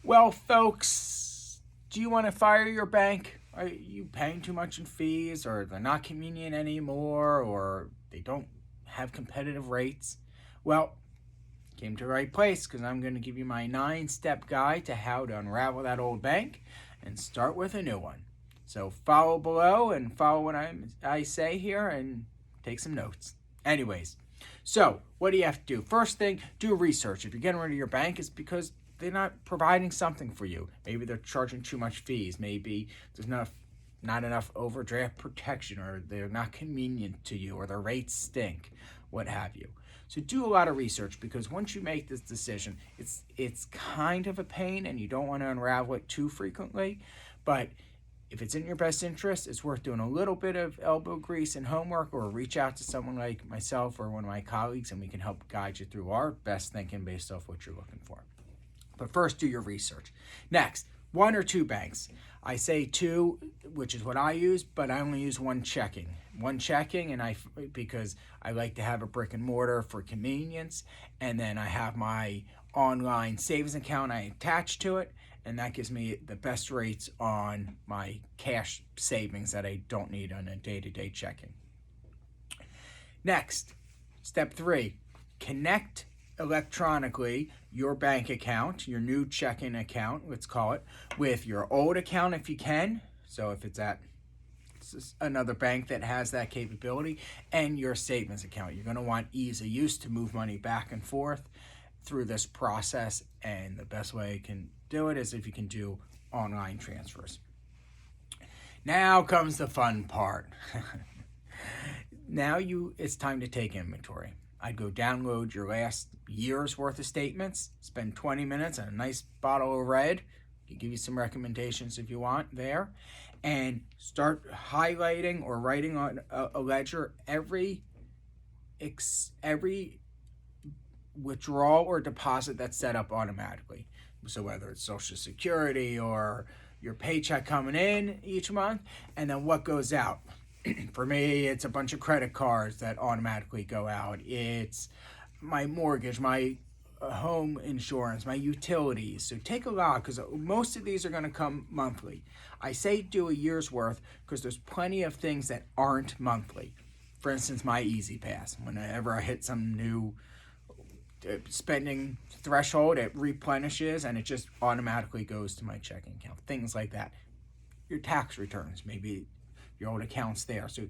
Well, folks, do you want to fire your bank? Are you paying too much in fees, or they're not convenient anymore, or they don't have competitive rates? Well, came to the right place because I'm going to give you my 9-step guide to how to unravel that old bank and start with a new one. So follow below and follow what I say here and take some notes. Anyways, so what do you have to do? First thing, do research. If you're getting rid of your bank, it's because they're not providing something for you. Maybe they're charging too much fees. Maybe there's not enough overdraft protection, or they're not convenient to you, or their rates stink, what have you. So do a lot of research, because once you make this decision, it's kind of a pain and you don't want to unravel it too frequently. But if it's in your best interest, it's worth doing a little bit of elbow grease and homework, or reach out to someone like myself or one of my colleagues and we can help guide you through our best thinking based off what you're looking for. But first, do your research. Next, 1 or 2 banks. I say 2, which is what I use, but I only use one checking. Because I like to have a brick and mortar for convenience, and then I have my online savings account I attach to it, and that gives me the best rates on my cash savings that I don't need on a day-to-day checking. Next, step 3, connect electronically your bank account, your new checking account, let's call it, with your old account if you can. So if it's at another bank that has that capability, and your savings account. You're going to want ease of use to move money back and forth through this process, and the best way you can do it is if you can do online transfers. Now comes the fun part. It's time to take inventory. I'd go download your last year's worth of statements, spend 20 minutes on a nice bottle of red. I can give you some recommendations if you want there, and start highlighting or writing on a ledger every withdrawal or deposit that's set up automatically. So whether it's Social Security or your paycheck coming in each month, and then what goes out. For me, it's a bunch of credit cards that automatically go out. It's my mortgage, my home insurance, my utilities. So take a lot, because most of these are going to come monthly. I say do a year's worth because there's plenty of things that aren't monthly. For instance, my Easy Pass. Whenever I hit some new spending threshold, it replenishes and it just automatically goes to my checking account. Things like that. Your tax returns, maybe your old account's there. So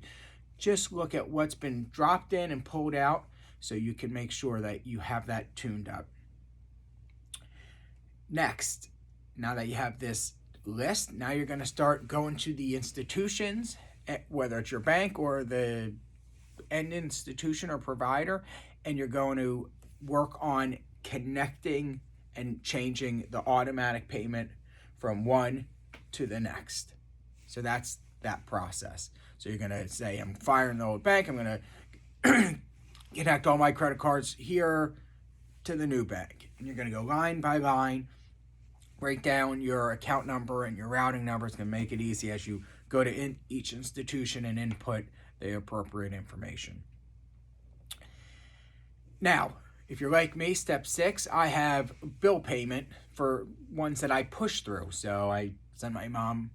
just look at what's been dropped in and pulled out so you can make sure that you have that tuned up. Next, now that you have this list, now you're going to start going to the institutions, whether it's your bank or the end institution or provider, and you're going to work on connecting and changing the automatic payment from one to the next. So that's that process. So you're going to say, I'm firing the old bank, I'm going to connect all my credit cards here to the new bank. And you're going to go line by line, write down your account number and your routing number. It's going to make it easy as you go to each institution and input the appropriate information. Now, if you're like me, step 6, I have bill payment for ones that I push through. So I send my mom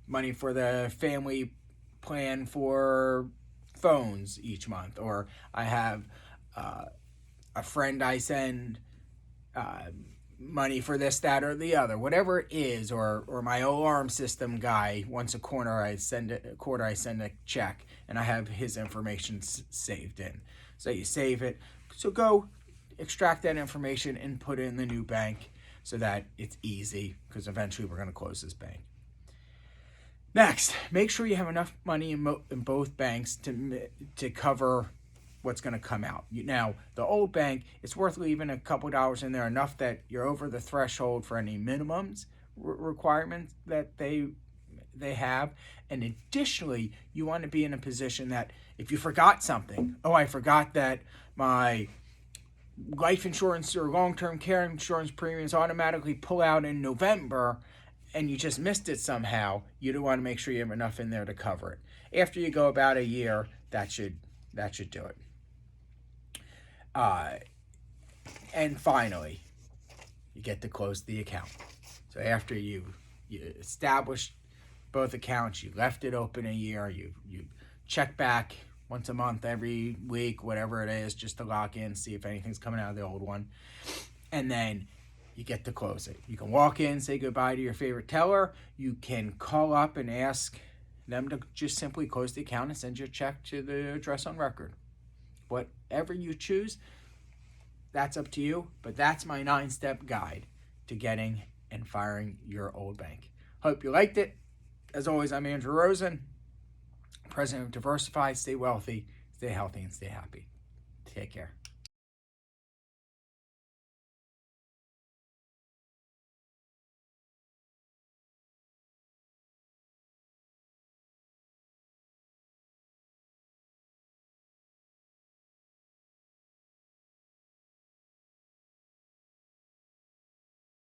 money for the family plan for phones each month, or I have a friend I send money for this, that, or the other, whatever it is, or my alarm system guy, once a quarter I send a check, and I have his information saved in. So you save it. So go extract that information and put it in the new bank so that it's easy, because eventually we're going to close this bank. Next, make sure you have enough money in both banks to cover what's going to come out. Now, the old bank, it's worth leaving a couple dollars in there, enough that you're over the threshold for any minimums requirements that they have. And additionally, you want to be in a position that if you forgot something, I forgot that my life insurance or long-term care insurance premiums automatically pull out in November, and you just missed it somehow, you do want to make sure you have enough in there to cover it. After you go about a year, that should do it. And finally, you get to close the account. So after you established both accounts, you left it open a year, you check back once a month, every week, whatever it is, just to lock in, see if anything's coming out of the old one. And then you get to close it. You can walk in, say goodbye to your favorite teller. You can call up and ask them to just simply close the account and send your check to the address on record. Whatever you choose, that's up to you, but that's my 9-step guide to getting and firing your old bank. Hope you liked it. As always, I'm Andrew Rosen, president of Diversified. Stay wealthy, stay healthy, and stay happy. Take care.